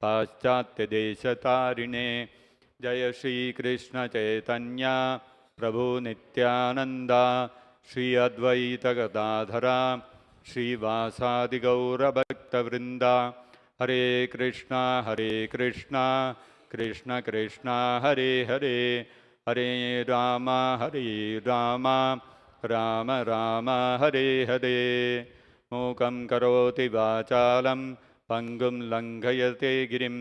पाश्चात्यदेशतारिणे जय श्री कृष्ण चैतन्य प्रभु नित्यानंद श्री अद्वैत गदाधरा श्रीवासादि गौरभक्तवृंद हरे कृष्णा कृष्ण कृष्ण हरे हरे हरे राम राम राम हरे हरे मूकं करोति वाचालं पंगुं लंघयते गिरिं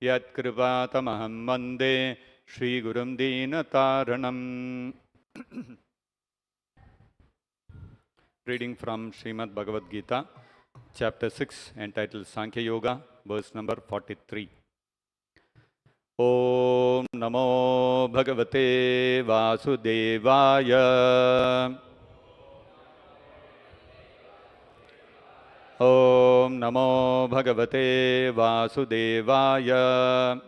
यत्कृपातमहं वन्दे श्रीगुरुं दीनतारणम्. Reading from Srimad-Bhagavad-Gita, chapter 6, entitled Sankhya Yoga, verse number 43. Om Namo Bhagavate Vasudevaya. Om Namo Bhagavate Vasudevaya.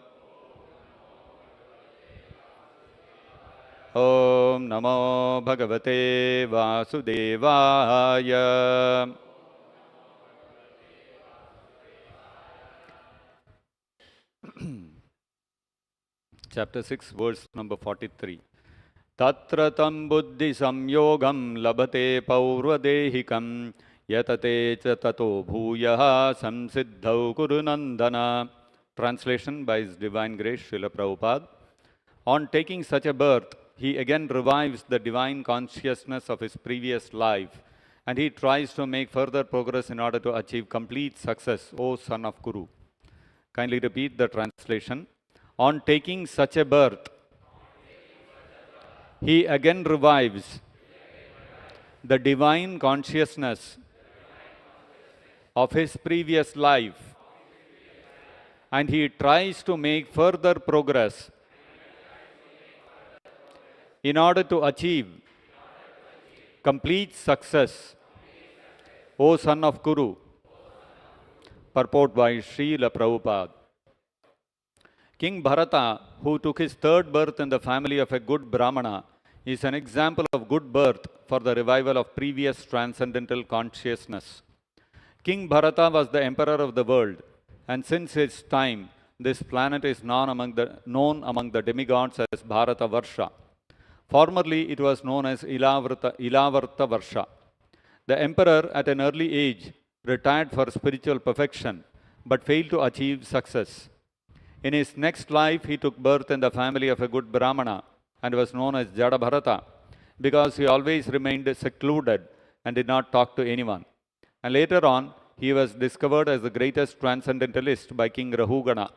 Om Namo Bhagavate Vasudevaya. Chapter 6, verse number 43. Tatra tam buddhi samyogam labhate paurvadehikam yatate cha tato bhuyaha samsiddhau kurunandana. Translation by His Divine Grace Srila Prabhupada. On taking such a birth, he again revives the divine consciousness of his previous life, and he tries to make further progress in order to achieve complete success, O son of Kuru. Kindly repeat the translation. On taking such a birth, he again revives the divine consciousness of his previous life, and he tries to make further progress in order to achieve complete success, O son of Kuru. Purport by Srila Prabhupada. King Bharata, who took his third birth in the family of a good Brahmana, is an example of good birth for the revival of previous transcendental consciousness. King Bharata was the emperor of the world, and since his time, this planet is known among the demigods as Bharata Varsha. Formerly, it was known as Ilavarta Varsha. The emperor, at an early age, retired for spiritual perfection, but failed to achieve success. In his next life, he took birth in the family of a good Brahmana and was known as Jada Bharata because he always remained secluded and did not talk to anyone. And later on, he was discovered as the greatest transcendentalist by King Rahugana.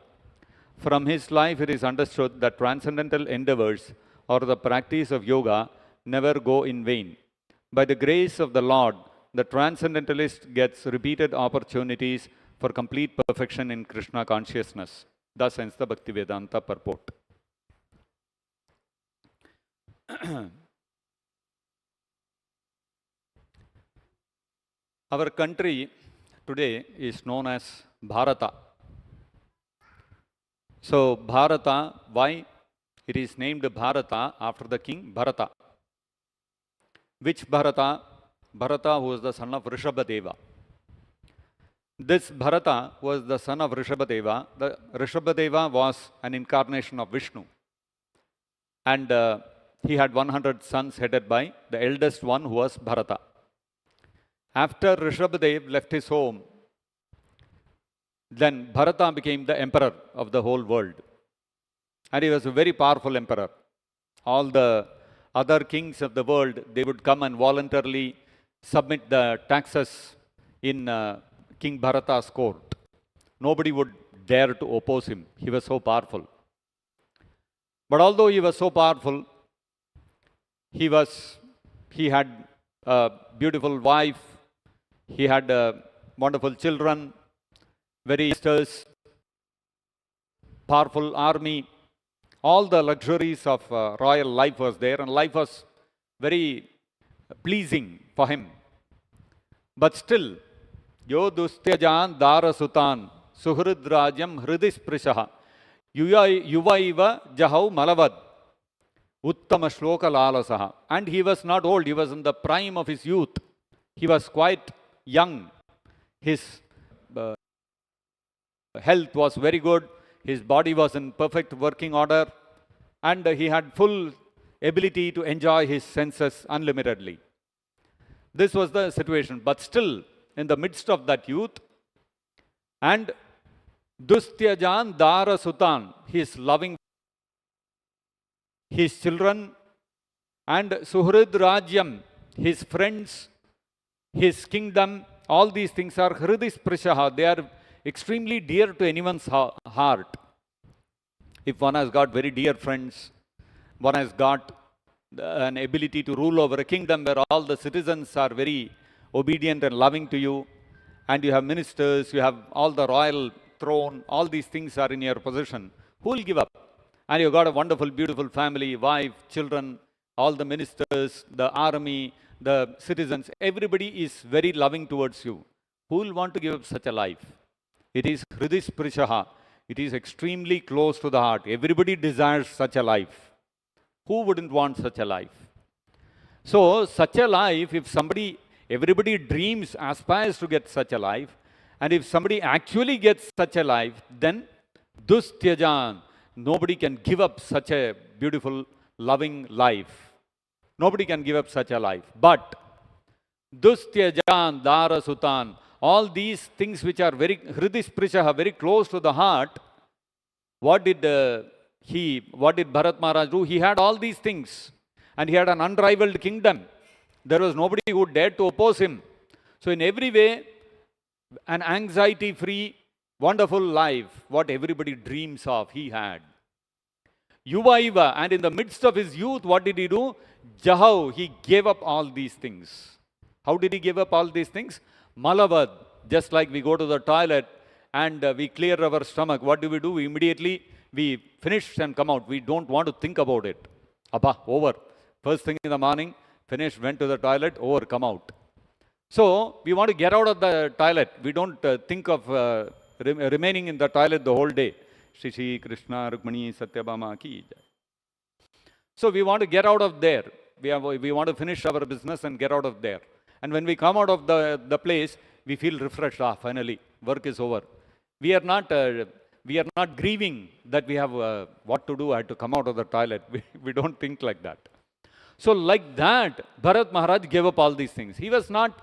From his life, it is understood that transcendental endeavors or the practice of yoga never go in vain. By the grace of the Lord, the transcendentalist gets repeated opportunities for complete perfection in Krishna consciousness. Thus ends the Bhaktivedanta purport. Our country today is known as Bharata. So Bharata, why? It is named Bharata after the king Bharata. Which Bharata? Bharata was the son of Rishabhadeva. This Bharata was the son of Rishabhadeva. The Rishabhadeva was an incarnation of Vishnu. And he had 100 sons headed by the eldest one, who was Bharata. After Rishabhadev left his home, then Bharata became the emperor of the whole world. And he was a very powerful emperor. All the other kings of the world, they would come and voluntarily submit the taxes in King Bharata's court. Nobody would dare to oppose him. He was so powerful. But although he was so powerful, he had a beautiful wife, he had wonderful children, very sisters, powerful army. All the luxuries of royal life was there, and life was very pleasing for him. But still, Yo dustyajan darasutan suhridrajam hridisprishah yuvaiva jahau malavad uttama shloka lalasaha. And he was not old, he was in the prime of his youth. He was quite young. His health was very good, his body was in perfect working order, and he had full ability to enjoy his senses unlimitedly. This was the situation. But still, in the midst of that youth, and Dustyajan Dara Sutan, his loving, his children, and Suhrid Rajyam, his friends, his kingdom, all these things are Hridisprashaha. They are extremely dear to anyone's heart. If one has got very dear friends, one has got an ability to rule over a kingdom where all the citizens are very obedient and loving to you, and you have ministers, you have all the royal throne, all these things are in your possession, who will give up? And you've got a wonderful, beautiful family, wife, children, all the ministers, the army, the citizens, everybody is very loving towards you. Who will want to give up such a life? It is Hridisprashaha. It is extremely close to the heart. Everybody desires such a life. Who wouldn't want such a life? So, such a life, if everybody dreams, aspires to get such a life, and if somebody actually gets such a life, then Dustyajan, nobody can give up such a beautiful, loving life. Nobody can give up such a life. But Dustyajan, Dara Sutan, all these things which are very Hridisprashaha, very close to the heart, what did Bharat Maharaj do? He had all these things, and he had an unrivaled kingdom. There was nobody who dared to oppose him. So in every way, an anxiety-free, wonderful life, what everybody dreams of, he had. Yuvaiva, and in the midst of his youth, what did he do? Jahau, he gave up all these things. How did he give up all these things? Malavad, just like we go to the toilet and we clear our stomach, what do? We immediately, we finish and come out. We don't want to think about it. Abba, over. First thing in the morning, finish, went to the toilet, over, come out. So, we want to get out of the toilet. We don't think of remaining in the toilet the whole day. Shri Krishna, Rukmani, Satyabhama ki jai. So, we want to get out of there. We want to finish our business and get out of there. And when we come out of the place, we feel refreshed. Finally, work is over. We are not grieving that we have what to do. I had to come out of the toilet. We don't think like that. So, like that, Bharat Maharaj gave up all these things. He was not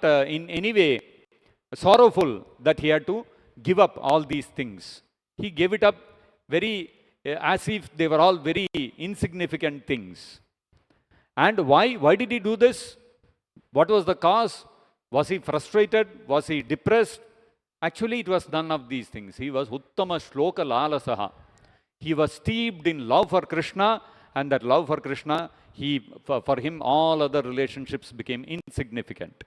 in any way sorrowful that he had to give up all these things. He gave it up very as if they were all very insignificant things. And why did he do this? What was the cause? Was he frustrated? Was he depressed? Actually, it was none of these things. He was Uttama Shloka Lalasaha. He was steeped in love for Krishna, and that love for Krishna, for him, all other relationships became insignificant.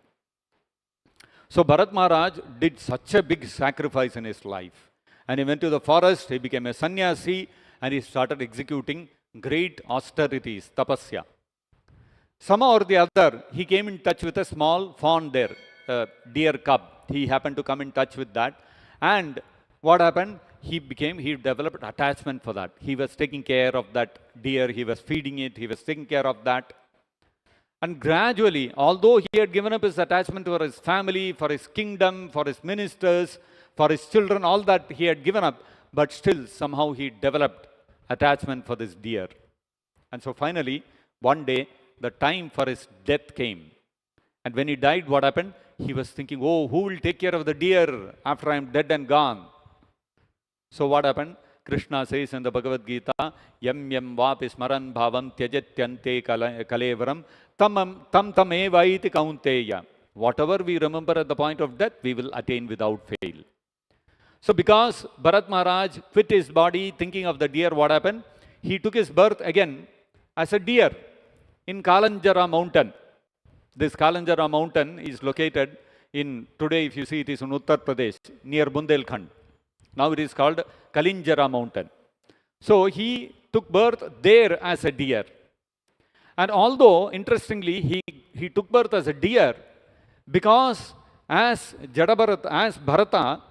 So Bharat Maharaj did such a big sacrifice in his life. And he went to the forest, he became a sannyasi, and he started executing great austerities, tapasya. Somehow or the other, he came in touch with a small fawn there, a deer cub. He happened to come in touch with that. And what happened? He developed attachment for that. He was taking care of that deer, he was feeding it, he was taking care of that. And gradually, although he had given up his attachment for his family, for his kingdom, for his ministers, for his children, all that he had given up, but still somehow he developed attachment for this deer. And so finally, one day, the time for his death came. And when he died, what happened? He was thinking, oh, who will take care of the deer after I am dead and gone? So what happened? Krishna says in the Bhagavad-Gita, Yam yam vapi smaran bhavam tyajatyante kalevaram tam evaiti kaunteya. Whatever we remember at the point of death, we will attain without fail. So because Bharat Maharaj quit his body thinking of the deer, what happened? He took his birth again as a deer in Kalanjara mountain. This Kalanjara mountain is located today if you see it is in Uttar Pradesh, near Bundelkhand. Now it is called Kalinjara mountain. So he took birth there as a deer. And although, interestingly, he took birth as a deer because as Bharata,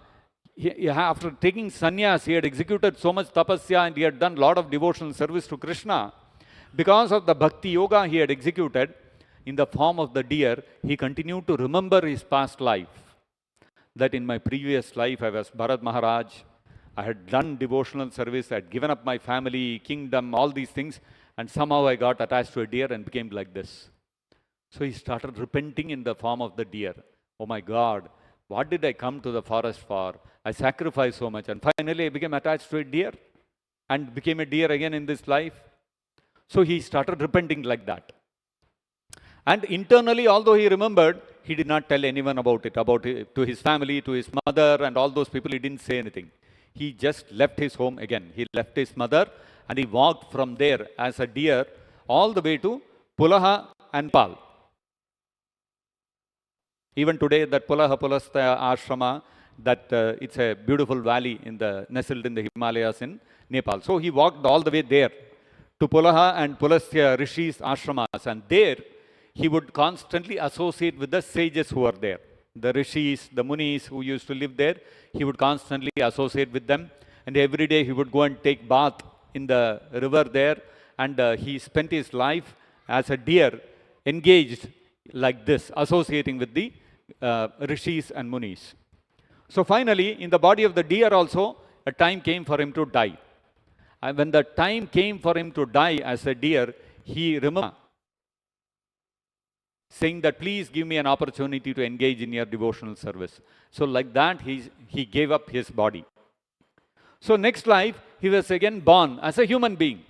after taking sannyas, he had executed so much tapasya and he had done a lot of devotional service to Krishna. Because of the bhakti yoga he had executed in the form of the deer, he continued to remember his past life. that in my previous life I was Bharat Maharaj, I had done devotional service, I had given up my family, kingdom, all these things, and somehow I got attached to a deer and became like this. So he started repenting in the form of the deer. Oh my God, what did I come to the forest for? I sacrificed so much, and finally I became attached to a deer and became a deer again in this life. So he started repenting like that. And internally, although he remembered, he did not tell anyone about it to his family, to his mother, and all those people. He didn't say anything. He just left his home again. He left his mother and he walked from there as a deer all the way to Pulaha and Pal. Even today, that Pulaha Pulastha ashrama, that it's a beautiful valley nestled in the Himalayas in Nepal. So he walked all the way there to Pulaha and Pulastya Rishis ashramas, and there he would constantly associate with the sages who were there. The Rishis, the Munis who used to live there, he would constantly associate with them, and every day he would go and take bath in the river there, and he spent his life as a deer, engaged like this, associating with the Rishis and Munis. So finally, in the body of the deer also, a time came for him to die. And when the time came for him to die as a deer, he remembered saying that, please give me an opportunity to engage in your devotional service. So like that, he gave up his body. So next life, he was again born as a human being.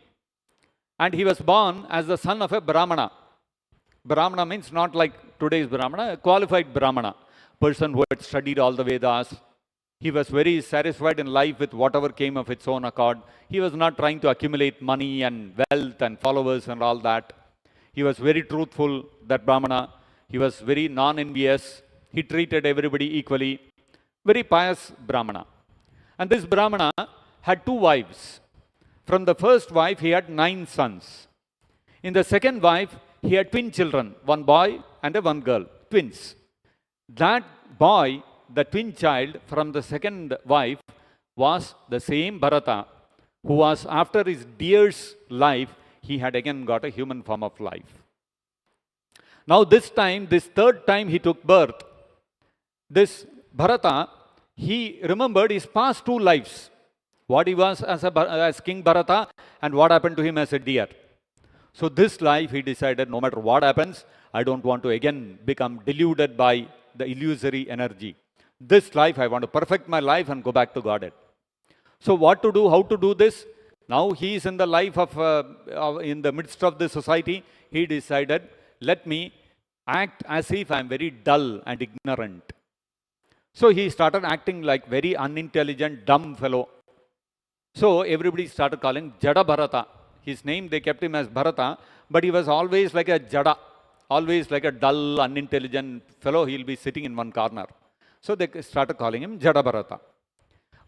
And he was born as the son of a Brahmana. Brahmana means not like today's Brahmana, a qualified Brahmana, person who had studied all the Vedas. He was very satisfied in life with whatever came of its own accord. He was not trying to accumulate money and wealth and followers and all that. He was very truthful, that Brahmana. He was very non-envious. He treated everybody equally. Very pious Brahmana. And this Brahmana had 2 wives. From the first wife, he had 9 sons. In the second wife, he had twin children, 1 boy and 1 girl, twins. That boy, the twin child from the second wife, was the same Bharata, who was, after his deer's life, he had again got a human form of life. Now this time, this third time he took birth, this Bharata, he remembered his past 2 lives. What he was as King Bharata and what happened to him as a deer. So this life he decided, no matter what happens, I don't want to again become deluded by the illusory energy. This life, I want to perfect my life and go back to Godhead. So what to do, how to do this? Now he is in the life in the midst of the society. He decided, let me act as if I am very dull and ignorant. So he started acting like very unintelligent, dumb fellow. So everybody started calling Jada Bharata. His name, they kept him as Bharata, but he was always like a Jada, always like a dull, unintelligent fellow. He'll be sitting in one corner. So they started calling him Jada Bharata.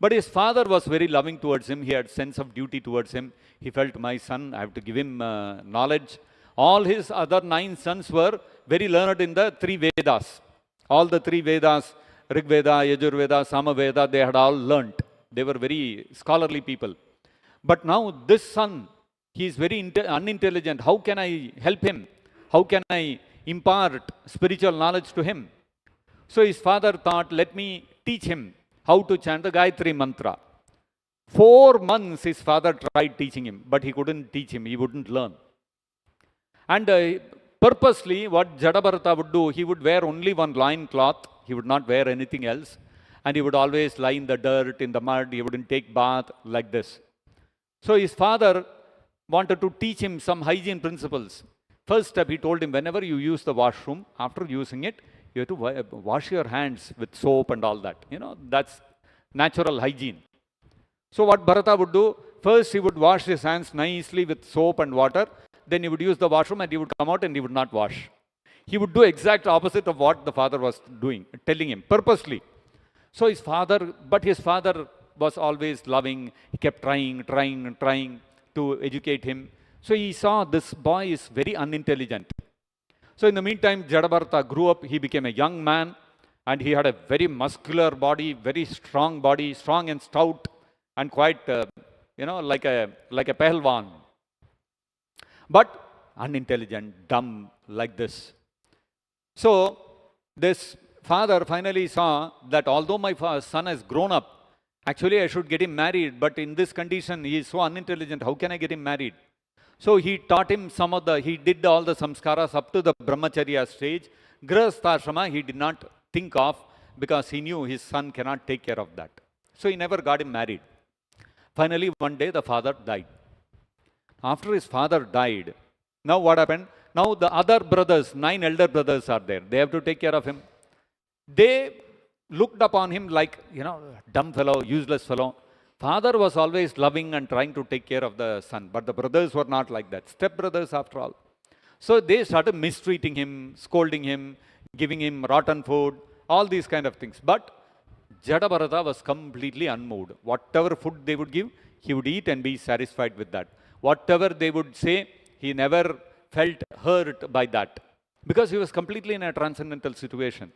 But his father was very loving towards him. He had sense of duty towards him. He felt, my son, I have to give him knowledge. All his other 9 sons were very learned in the 3 Vedas. All the 3 Vedas, Rig Veda, Yajur Veda, Sama Veda, they had all learnt. They were very scholarly people. But now this son, he is very unintelligent. How can I help him? How can I impart spiritual knowledge to him? So his father thought, let me teach him how to chant the Gayatri Mantra. 4 months his father tried teaching him, but he couldn't teach him. He wouldn't learn. And purposely, what Jadabharata would do, he would wear only one loin cloth. He would not wear anything else. And he would always lie in the dirt, in the mud. He wouldn't take bath like this. So his father wanted to teach him some hygiene principles. First step, he told him, whenever you use the washroom, after using it, you have to wash your hands with soap and all that. You know, that's natural hygiene. So what Bharata would do, first he would wash his hands nicely with soap and water. Then he would use the washroom and he would come out and he would not wash. He would do exact opposite of what the father was doing, telling him purposely. So his father was always loving. He kept trying to educate him. So he saw this boy is very unintelligent. So in the meantime, Jadabharata grew up. He became a young man and he had a very muscular body, very strong body, strong and stout and quite, like a pehlwan. But unintelligent, dumb, like this. So this father finally saw that although my son has grown up, actually I should get him married, but in this condition he is so unintelligent, how can I get him married? So he taught him he did all the samskaras up to the brahmacharya stage. Grihastha he did not think of, because he knew his son cannot take care of that. So he never got him married. Finally, one day the father died. After his father died, now what happened? Now the other brothers, 9 elder brothers are there. They have to take care of him. They looked upon him like, dumb fellow, useless fellow. Father was always loving and trying to take care of the son, but the brothers were not like that. Step brothers after all. So they started mistreating him, scolding him, giving him rotten food, all these kind of things. But Jadabharata was completely unmoved. Whatever food they would give, he would eat and be satisfied with that. Whatever they would say, he never felt hurt by that, because he was completely in a transcendental situation.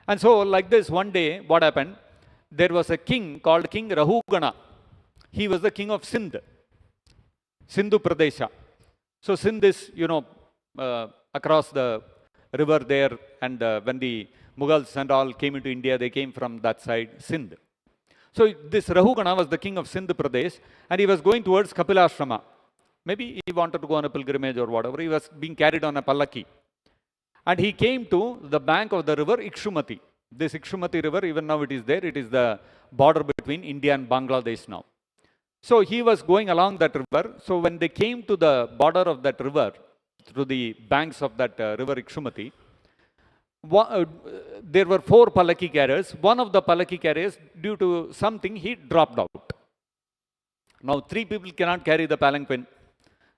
And so like this, one day, what happened? There was a king called King Rahugana. He was the king of Sindh, Sindhu Pradesha. So Sindh is, across the river there, and when the Mughals and all came into India, they came from that side, Sindh. So this Rahugana was the king of Sindh Pradesh, and he was going towards Kapilashrama. Maybe he wanted to go on a pilgrimage or whatever. He was being carried on a pallaki. And he came to the bank of the river Ikshumati. This Ikshumati river, even now it is there. It is the border between India and Bangladesh now. So he was going along that river. So when they came to the border of that river, through the banks of that river Ikshumati, there were 4 pallaki carriers. One of the pallaki carriers, due to something, he dropped out. Now 3 people cannot carry the palanquin.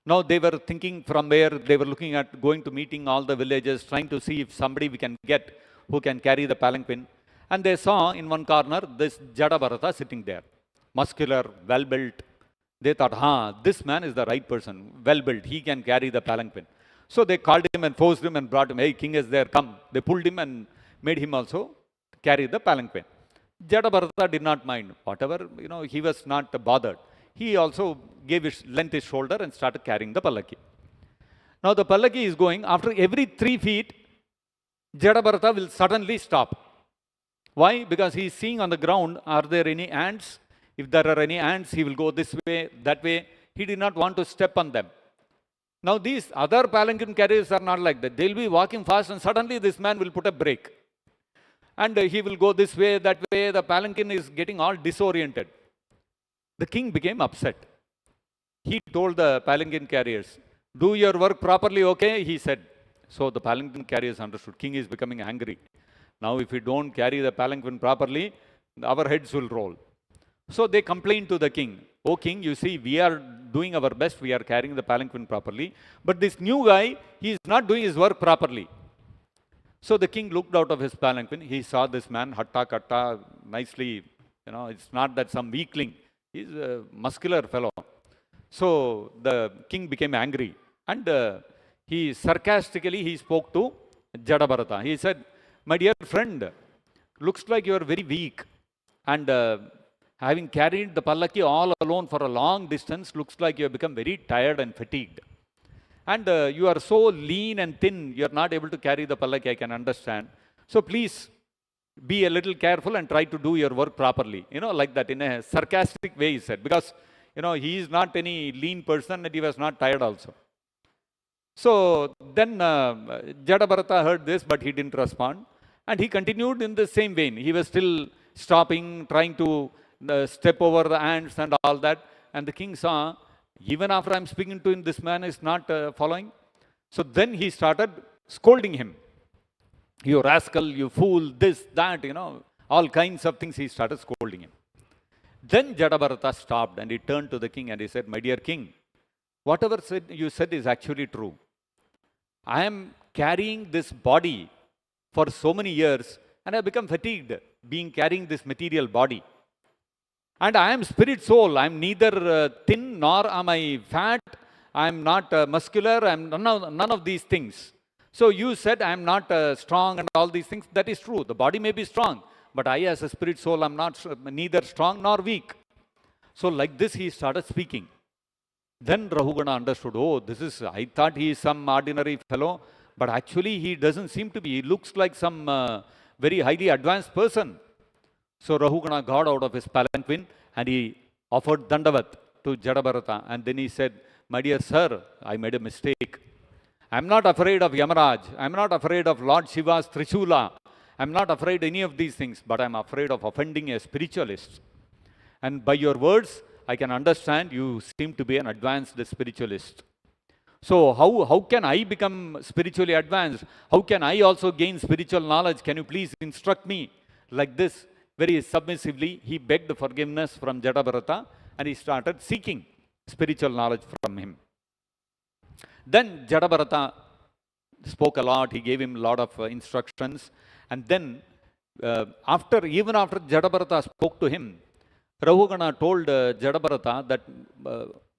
Now they were thinking from where, they were looking at going to meeting all the villages, trying to see if somebody we can get who can carry the palanquin. And they saw in one corner this Jadabharata sitting there, muscular, well-built. They thought, this man is the right person, well-built, he can carry the palanquin. So they called him and forced him and brought him. Hey, king is there, come. They pulled him and made him also carry the palanquin. Jadabharata did not mind. Whatever, he was not bothered. He also lent his shoulder and started carrying the pallaki. Now the pallaki is going, after every 3 feet, Jadabharata will suddenly stop. Why? Because he is seeing on the ground, are there any ants? If there are any ants, he will go this way, that way. He did not want to step on them. Now these other palanquin carriers are not like that. They will be walking fast and suddenly this man will put a brake. And he will go this way, that way. The palanquin is getting all disoriented. The king became upset. He told the palanquin carriers, do your work properly, okay? He said. So the palanquin carriers understood. King is becoming angry. Now if we don't carry the palanquin properly, our heads will roll. So they complained to the king. Oh king, you see, we are doing our best. We are carrying the palanquin properly. But this new guy, he is not doing his work properly. So the king looked out of his palanquin. He saw this man, hatta katta, nicely. It's not that some weakling. He's a muscular fellow. So the king became angry, and he sarcastically spoke to Jadabharata. He said, my dear friend, looks like you are very weak, and having carried the pallaki all alone for a long distance, looks like you have become very tired and fatigued. And you are so lean and thin, you are not able to carry the pallaki, I can understand. So please, be a little careful and try to do your work properly. Like that, in a sarcastic way he said. Because, he is not any lean person and he was not tired also. So then Jadabharata heard this, but he didn't respond. And he continued in the same vein. He was still stopping, trying to step over the ants and all that. And the king saw, even after I'm speaking to him, this man is not following. So then he started scolding him. You rascal, you fool, this, that, all kinds of things he started scolding him. Then Jadabharata stopped and he turned to the king and he said, my dear king, whatever you said is actually true. I am carrying this body for so many years and I have become fatigued carrying this material body. And I am spirit soul. I am neither thin nor am I fat. I am not muscular. I am none of these things. So you said I am not strong and all these things. That is true. The body may be strong, but I as a spirit soul am not neither strong nor weak. So like this he started speaking. Then Rahugana understood, I thought he is some ordinary fellow, but actually he doesn't seem to be. He looks like some very highly advanced person. So Rahugana got out of his palanquin and he offered Dandavat to Jadabharata. And then he said, my dear sir, I made a mistake. I'm not afraid of Yamaraj. I'm not afraid of Lord Shiva's Trishula. I'm not afraid of any of these things, but I'm afraid of offending a spiritualist. And by your words, I can understand you seem to be an advanced spiritualist. So how can I become spiritually advanced? How can I also gain spiritual knowledge? Can you please instruct me? Like this, very submissively, he begged forgiveness from Jadabharata and he started seeking spiritual knowledge from him. Then Jadabharata spoke a lot. He gave him a lot of instructions. And then even after Jadabharata spoke to him, Rahugana told Jadabharata that,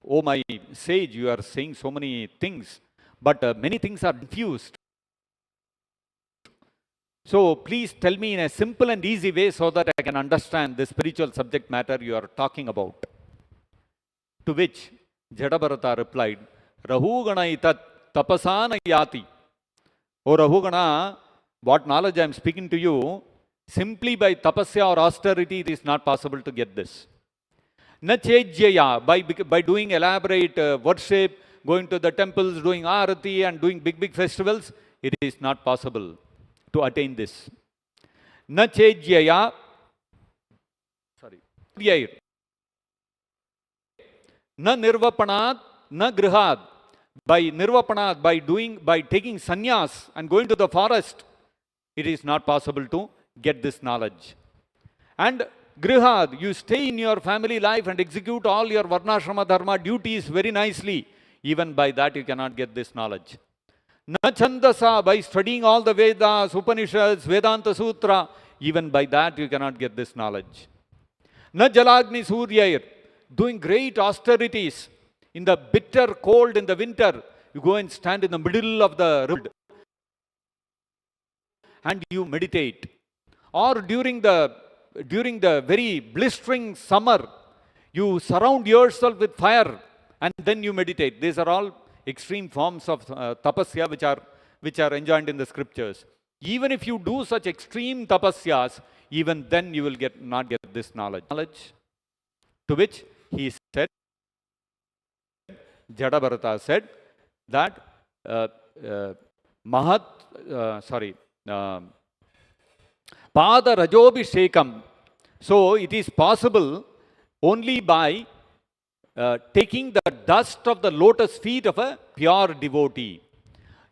oh my sage, you are saying so many things, but many things are confused. So please tell me in a simple and easy way so that I can understand the spiritual subject matter you are talking about. To which Jadabharata replied, Rahugana itat tapasana yati. Oh Rahugana, what knowledge I am speaking to you, simply by tapasya or austerity it is not possible to get this. Na chejyaya, by doing elaborate worship, going to the temples, doing arati and doing big festivals, it is not possible to attain this. Na chejyaya, na nirvapanat, na grihad. By nirvapanat, by taking sannyas and going to the forest, it is not possible to get this knowledge. And grihad, you stay in your family life and execute all your varnashrama dharma duties very nicely. Even by that you cannot get this knowledge. Na chandasa, by studying all the Vedas, Upanishads, Vedanta Sutra, even by that you cannot get this knowledge. Na jalagni suryayir, doing great austerities. In the bitter cold in the winter, you go and stand in the middle of the road and you meditate. Or during the very blistering summer, you surround yourself with fire and then you meditate. These are all extreme forms of tapasya which are enjoined in the scriptures. Even if you do such extreme tapasyas, even then you will not get this knowledge. To which he said, Jadabharata said that Pada Rajobhishekam. So it is possible only by taking the dust of the lotus feet of a pure devotee.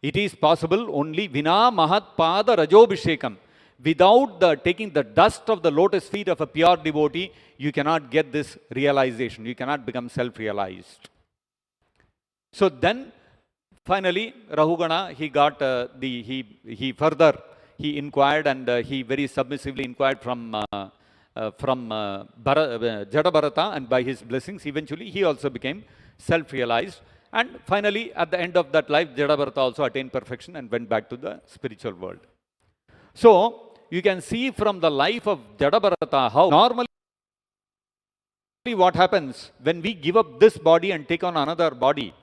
It is possible only Vina Mahat Pada Rajobhishekam. Without taking the dust of the lotus feet of a pure devotee, you cannot get this realization. You cannot become self-realized. So then, finally, Rahugana, he got he inquired and he very submissively inquired from Jadabharata, and by his blessings, eventually he also became self-realized. And finally, at the end of that life, Jadabharata also attained perfection and went back to the spiritual world. So, you can see from the life of Jadabharata how normally what happens when we give up this body and take on another body,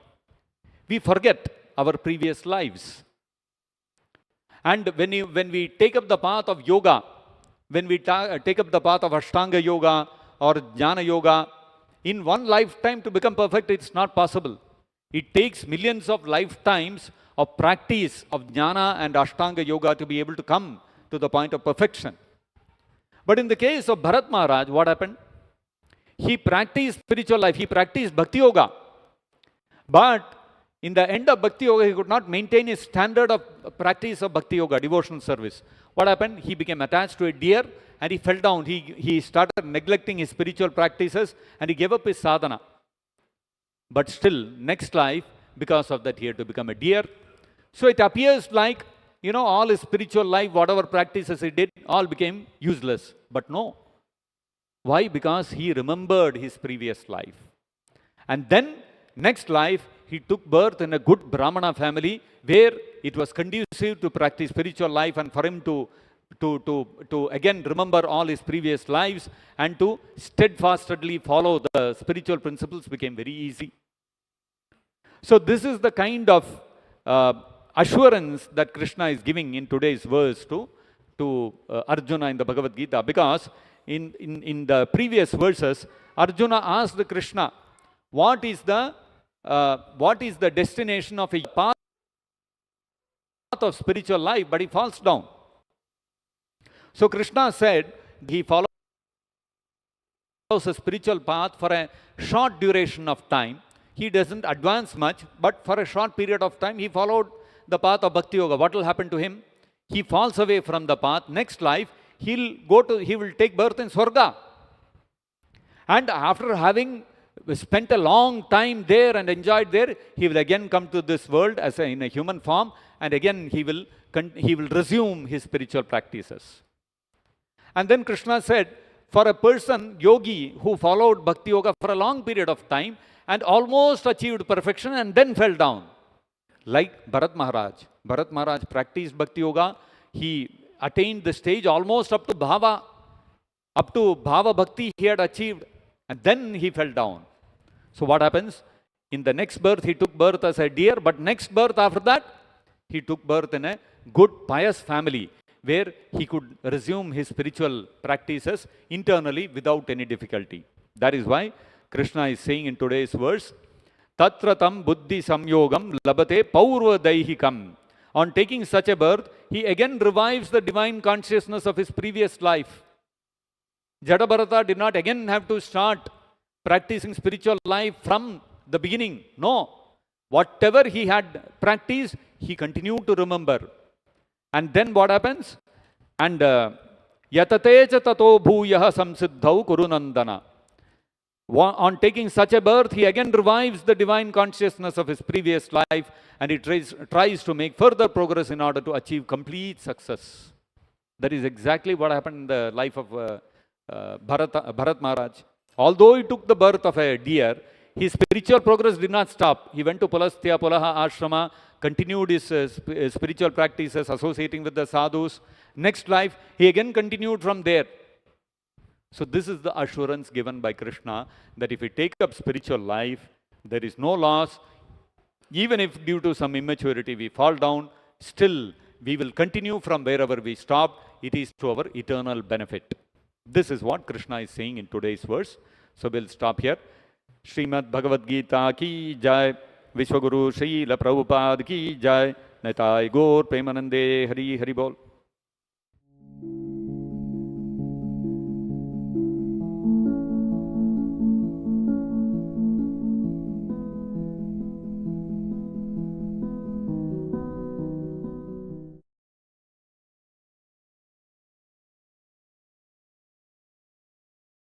we forget our previous lives. And when we take up the path of yoga, when we take up the path of Ashtanga yoga or Jnana yoga, in one lifetime to become perfect, it's not possible. It takes millions of lifetimes of practice of Jnana and Ashtanga yoga to be able to come to the point of perfection. But in the case of Bharat Maharaj, what happened? He practiced spiritual life, he practiced Bhakti yoga. But in the end of Bhakti yoga, he could not maintain his standard of practice of Bhakti yoga, devotional service. What happened? He became attached to a deer and he fell down. He started neglecting his spiritual practices and he gave up his sadhana. But still, next life, because of that, he had to become a deer. So it appears like, all his spiritual life, whatever practices he did, all became useless. But no. Why? Because he remembered his previous life. And then, next life, he took birth in a good Brahmana family where it was conducive to practice spiritual life, and for him to again remember all his previous lives and to steadfastly follow the spiritual principles became very easy. So this is the kind of assurance that Krishna is giving in today's verse to to Arjuna in the Bhagavad Gita, because in the previous verses, Arjuna asked Krishna, what is the destination of a path of spiritual life, but he falls down. So Krishna said he follows a spiritual path for a short duration of time. He doesn't advance much, but for a short period of time, he followed the path of Bhakti Yoga. What will happen to him? He falls away from the path. Next life, he will take birth in Swarga. And after having spent a long time there and enjoyed there, he will again come to this world in a human form, and again he will resume his spiritual practices. And then Krishna said, for a person, yogi, who followed Bhakti Yoga for a long period of time and almost achieved perfection and then fell down, like Bharat Maharaj. Bharat Maharaj practiced Bhakti Yoga. He attained the stage almost up to Bhava Bhakti he had achieved, and then he fell down. So what happens? In the next birth, he took birth as a deer, but next birth after that, he took birth in a good, pious family, where he could resume his spiritual practices internally without any difficulty. That is why Krishna is saying in today's verse, Tatratam buddhi samyogam labate paurva daihikam. On taking such a birth, he again revives the divine consciousness of his previous life. Jadabharata did not again have to start practicing spiritual life from the beginning. No. Whatever he had practiced, he continued to remember. And then what happens? And yatatecha tato bhuyah samsiddhau kurunandana. On taking such a birth, he again revives the divine consciousness of his previous life, and he tries to make further progress in order to achieve complete success. That is exactly what happened in the life of Bharat Maharaj. Although he took the birth of a deer, his spiritual progress did not stop. He went to Pulastya Pulaha Ashrama, continued his spiritual practices, associating with the sadhus. Next life, he again continued from there. So this is the assurance given by Krishna, that if we take up spiritual life, there is no loss. Even if due to some immaturity we fall down, still we will continue from wherever we stopped. It is to our eternal benefit. This is what Krishna is saying in today's verse. So we'll stop here. Srimad-Bhagavad-Gita ki jai. Vishwaguru Srila Prabhupada ki jai. Nitai Gaur Premanande Hari Hari Bol.